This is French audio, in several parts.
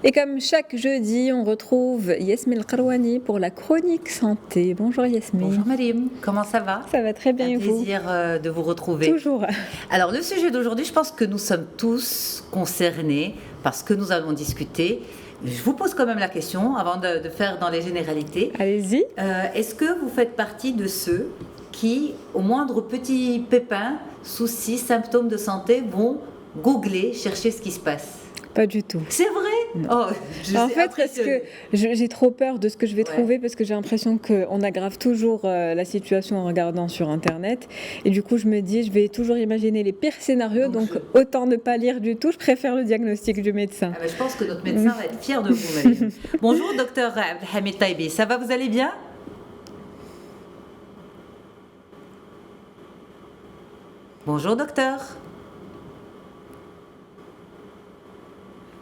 Et comme chaque jeudi, on retrouve Yasmine Karouani pour la chronique santé. Bonjour Yasmine. Bonjour Marim, comment ça va? Ça va très bien et vous? Un plaisir de vous retrouver. Toujours. Alors le sujet d'aujourd'hui, je pense que nous sommes tous concernés par ce que nous allons discuter. Je vous pose quand même la question avant de faire dans les généralités. Allez-y. Est-ce que vous faites partie de ceux qui, au moindre petit pépin, souci, symptômes de santé, vont googler, chercher ce qui se passe? Pas du tout. C'est vrai? Oh, en fait, parce que j'ai trop peur de ce que je vais trouver, parce que j'ai l'impression qu'on aggrave toujours la situation en regardant sur Internet. Et du coup, je me dis, je vais toujours imaginer les pires scénarios, donc autant ne pas lire du tout. Je préfère le diagnostic du médecin. Je pense que notre médecin va être fier de vous, Marie. Bonjour, docteur Hamid Taibi. Ça va, vous allez bien? Bonjour, docteur.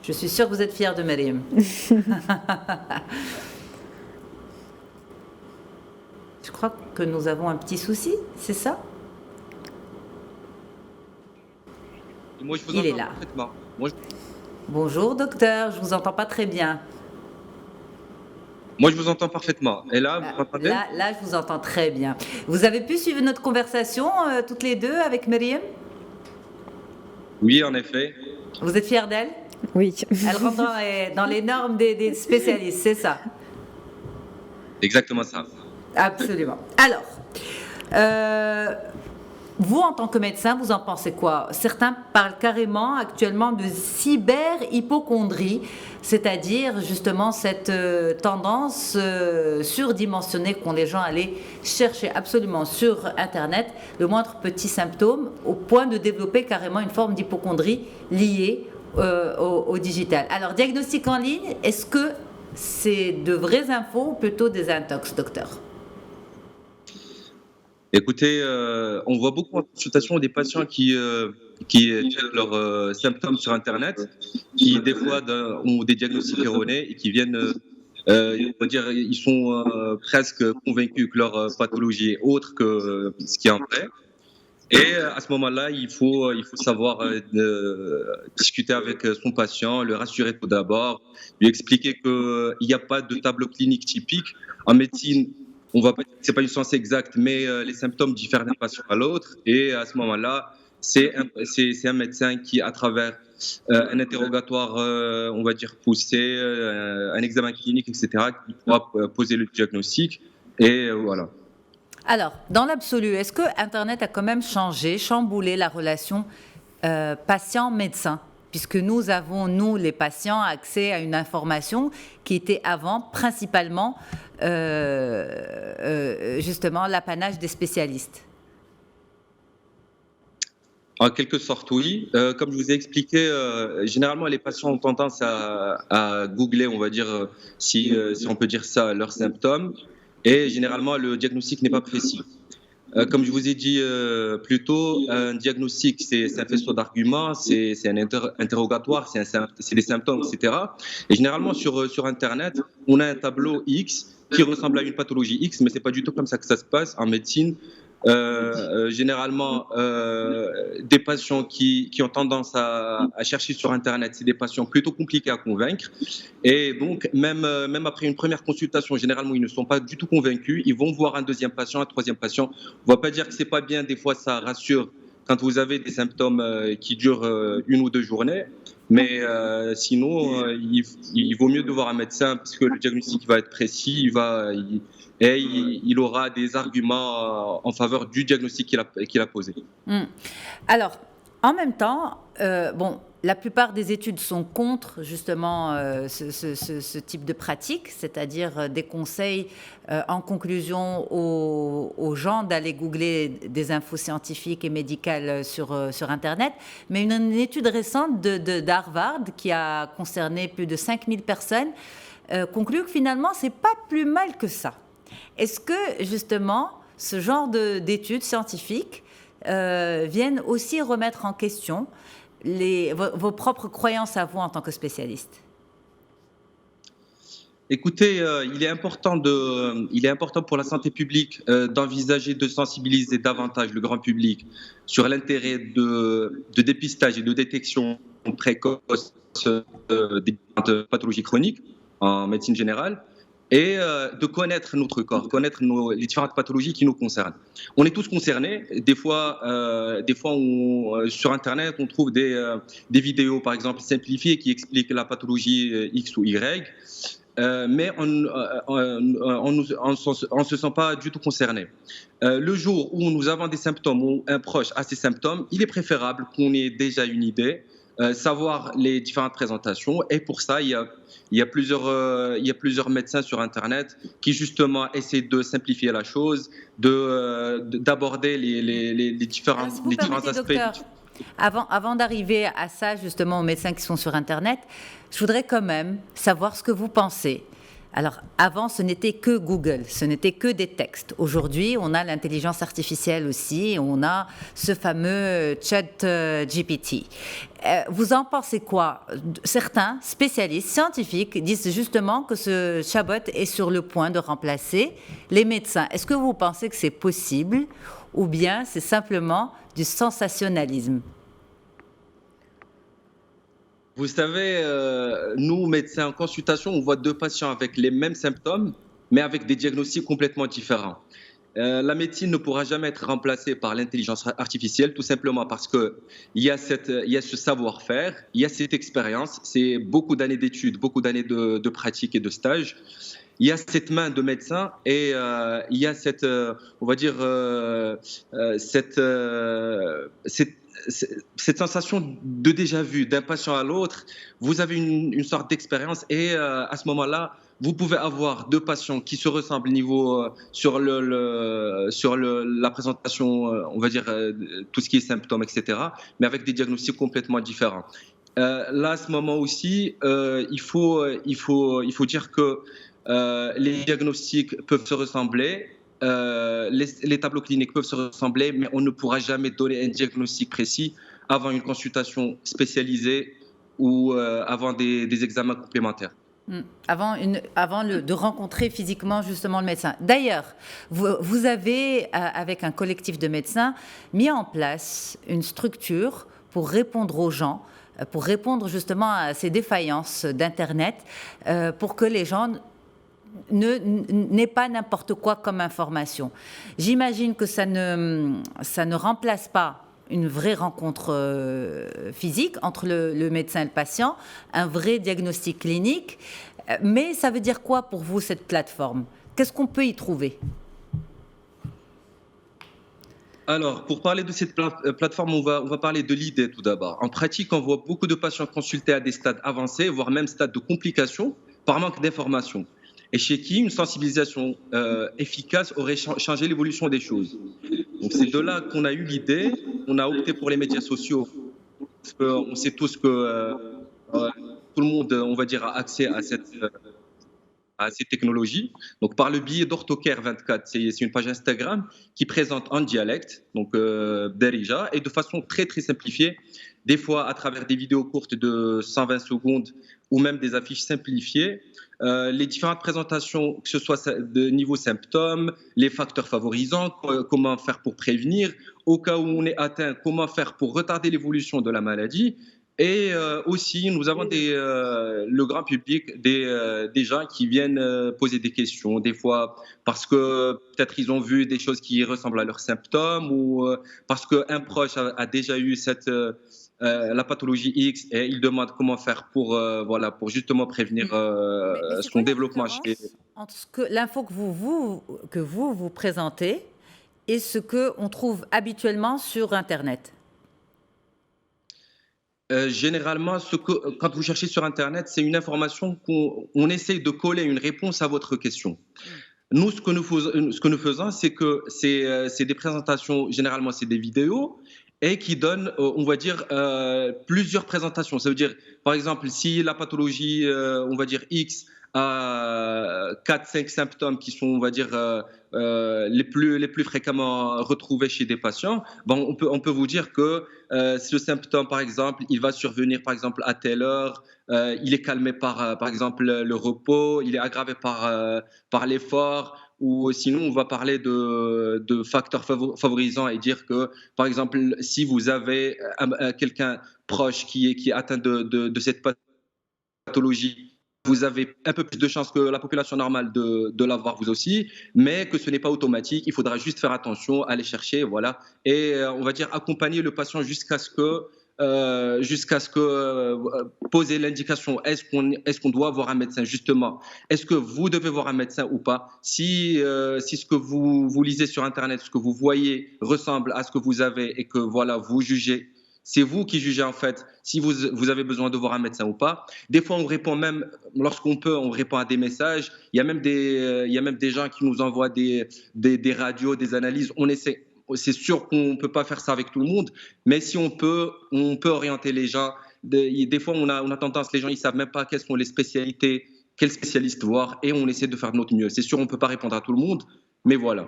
Je suis sûre que vous êtes fière de Maryam. Je crois que nous avons un petit souci, c'est ça? Moi, je vous Il est entends là. parfaitement. Bonjour docteur, je vous entends pas très bien. Moi, je vous entends parfaitement. Et là, vous m'entendez? Là, je vous entends très bien. Vous avez pu suivre notre conversation toutes les deux avec Maryam? Oui, en effet. Vous êtes fière d'elle? Oui. Elle rentre dans les normes des spécialistes, c'est ça? Exactement ça. Absolument. Alors, vous, en tant que médecin, vous en pensez quoi? Certains parlent carrément actuellement de cyber-hypocondrie, c'est-à-dire justement cette tendance surdimensionnée qu'ont les gens à aller chercher absolument sur Internet le moindre petit symptôme, au point de développer carrément une forme d'hypocondrie liée au digital. Alors, diagnostic en ligne, est-ce que c'est de vraies infos ou plutôt des intox, docteur? Écoutez, on voit beaucoup en consultation des patients qui checkent leurs symptômes sur Internet, qui des fois ont des diagnostics erronés et qui viennent, on va dire, ils sont presque convaincus que leur pathologie est autre que ce qui est en vrai. Et à ce moment-là, il faut savoir discuter avec son patient, le rassurer tout d'abord, lui expliquer qu'il n'y a pas de tableau clinique typique. En médecine, on va pas dire que c'est pas une science exacte, mais les symptômes diffèrent d'un patient à l'autre. Et à ce moment-là, c'est un médecin qui, à travers un interrogatoire, on va dire poussé, un examen clinique, etc., qui pourra poser le diagnostic. Et voilà. Alors, dans l'absolu, est-ce que Internet a quand même chamboulé la relation patient-médecin? Puisque nous avons, nous, les patients, accès à une information qui était avant principalement, justement, l'apanage des spécialistes. En quelque sorte, oui. Comme je vous ai expliqué, généralement, les patients ont tendance à googler, on va dire, si on peut dire ça, leurs symptômes. Et généralement, le diagnostic n'est pas précis. Comme je vous ai dit plus tôt, un diagnostic, c'est un faisceau d'arguments, c'est un interrogatoire, c'est des symptômes, etc. Et généralement, sur Internet, on a un tableau X qui ressemble à une pathologie X, mais ce n'est pas du tout comme ça que ça se passe en médecine. Généralement, des patients qui ont tendance à chercher sur Internet, c'est des patients plutôt compliqués à convaincre. Et donc, même après une première consultation, généralement, ils ne sont pas du tout convaincus. Ils vont voir un deuxième patient, un troisième patient. On ne va pas dire que ce n'est pas bien. Des fois, ça rassure quand vous avez des symptômes qui durent une ou deux journées. Mais sinon, il vaut mieux de voir un médecin parce que le diagnostic va être précis. Il aura des arguments en faveur du diagnostic qu'il a posé. Alors, en même temps, la plupart des études sont contre justement ce type de pratique, c'est-à-dire des conseils en conclusion aux gens d'aller googler des infos scientifiques et médicales sur Internet. Mais une étude récente d'Harvard qui a concerné plus de 5000 personnes conclut que finalement, c'est pas plus mal que ça. Est-ce que justement ce genre d'études scientifiques viennent aussi remettre en question vos propres croyances à vous en tant que spécialiste? Écoutez, il est important pour la santé publique d'envisager de sensibiliser davantage le grand public sur l'intérêt de dépistage et de détection précoce des pathologies chroniques en médecine générale et de connaître notre corps, connaître les différentes pathologies qui nous concernent. On est tous concernés. Des fois, sur Internet, on trouve des vidéos, par exemple, simplifiées qui expliquent la pathologie X ou Y. Mais on ne se sent pas du tout concerné. Le jour où nous avons des symptômes ou un proche a ces symptômes, il est préférable qu'on ait déjà une idée, savoir les différentes présentations. Et pour ça, il y a plusieurs médecins sur Internet qui justement essaient de simplifier la chose, d'aborder les différents aspects. Docteur, avant d'arriver à ça, justement, aux médecins qui sont sur Internet, je voudrais quand même savoir ce que vous pensez. Alors, avant, ce n'était que Google, ce n'était que des textes. Aujourd'hui, on a l'intelligence artificielle aussi, on a ce fameux chat GPT. Vous en pensez quoi? Certains spécialistes scientifiques disent justement que ce chatbot est sur le point de remplacer les médecins. Est-ce que vous pensez que c'est possible ou bien c'est simplement du sensationnalisme? Vous savez, nous, médecins en consultation, on voit deux patients avec les mêmes symptômes, mais avec des diagnostics complètement différents. La médecine ne pourra jamais être remplacée par l'intelligence artificielle, tout simplement parce qu'il y a ce savoir-faire, il y a cette expérience, c'est beaucoup d'années d'études, beaucoup d'années de pratique et de stage. Il y a cette main de médecin et il y a cette, on va dire, cette sensation de déjà-vu d'un patient à l'autre. Vous avez une sorte d'expérience et à ce moment-là, vous pouvez avoir deux patients qui se ressemblent sur la présentation, on va dire tout ce qui est symptômes, etc., mais avec des diagnostics complètement différents. Là, à ce moment aussi, il faut dire que les diagnostics peuvent se ressembler. Les tableaux cliniques peuvent se ressembler, mais on ne pourra jamais donner un diagnostic précis avant une consultation spécialisée ou avant des examens complémentaires. Avant de rencontrer physiquement justement le médecin. D'ailleurs, vous avez, avec un collectif de médecins, mis en place une structure pour répondre aux gens, pour répondre justement à ces défaillances d'Internet, pour que les gens n'aient pas n'importe quoi comme information. J'imagine que ça ne remplace pas une vraie rencontre physique entre le médecin et le patient, un vrai diagnostic clinique. Mais ça veut dire quoi pour vous, cette plateforme? Qu'est-ce qu'on peut y trouver? Alors, pour parler de cette plateforme, on va parler de l'idée tout d'abord. En pratique, on voit beaucoup de patients consultés à des stades avancés, voire même stades de complications, par manque d'informations. Et chez qui une sensibilisation efficace aurait changé l'évolution des choses. Donc c'est de là qu'on a eu l'idée, on a opté pour les médias sociaux, parce qu'on sait tous que tout le monde, on va dire, a accès à ces technologies. Donc par le biais d'Orthocare24, c'est une page Instagram qui présente en dialecte, donc Darija, et de façon très très simplifiée, des fois à travers des vidéos courtes de 120 secondes ou même des affiches simplifiées, les différentes présentations, que ce soit de niveau symptômes, les facteurs favorisants, comment faire pour prévenir, au cas où on est atteint, comment faire pour retarder l'évolution de la maladie. Et aussi, nous avons le grand public, des gens qui viennent poser des questions, des fois parce que peut-être ils ont vu des choses qui ressemblent à leurs symptômes ou parce qu'un proche a déjà eu la pathologie X et il demande comment faire pour justement prévenir son développement. Entre l'info que vous présentez et ce qu'on trouve habituellement sur Internet? Généralement, quand vous cherchez sur Internet, c'est une information qu'on essaye de coller une réponse à votre question. Nous, ce que nous faisons, c'est que c'est des présentations, généralement, c'est des vidéos, et qui donnent, on va dire, plusieurs présentations. Ça veut dire, par exemple, si la pathologie, on va dire, X a 4-5 symptômes qui sont, on va dire, les plus fréquemment retrouvés chez des patients, bon, on peut vous dire que ce symptôme, par exemple, il va survenir, par exemple, à telle heure, il est calmé par exemple, le repos, il est aggravé par l'effort, ou sinon, on va parler de facteurs favorisants et dire que, par exemple, si vous avez quelqu'un proche qui est atteint de cette pathologie, pathologie, vous avez un peu plus de chances que la population normale de l'avoir vous aussi, mais que ce n'est pas automatique. Il faudra juste faire attention, aller chercher, voilà. Et on va dire accompagner le patient jusqu'à ce que poser l'indication, est-ce qu'on doit voir un médecin justement, est-ce que vous devez voir un médecin ou pas, si ce que vous lisez sur internet, ce que vous voyez ressemble à ce que vous avez et que voilà vous jugez, c'est vous qui jugez en fait si vous avez besoin de voir un médecin ou pas. Des fois on répond même, lorsqu'on peut, on répond à des messages, il y a même des gens qui nous envoient des radios, des analyses, on essaie. C'est sûr qu'on ne peut pas faire ça avec tout le monde, mais si on peut orienter les gens. Des fois, on a tendance, les gens, ils ne savent même pas quelles sont les spécialités, quels spécialistes voir, et on essaie de faire de notre mieux. C'est sûr, on ne peut pas répondre à tout le monde, mais voilà.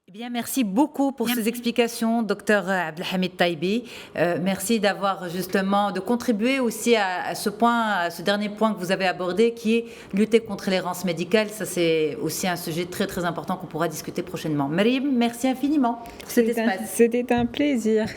Eh bien, merci beaucoup pour ces explications, docteur Abdelhamid Taibi. Merci d'avoir justement de contribuer aussi à ce point, à ce dernier point que vous avez abordé, qui est lutter contre l'errance médicale. Ça, c'est aussi un sujet très très important qu'on pourra discuter prochainement. Maryam, merci infiniment pour cet espace. C'était un plaisir.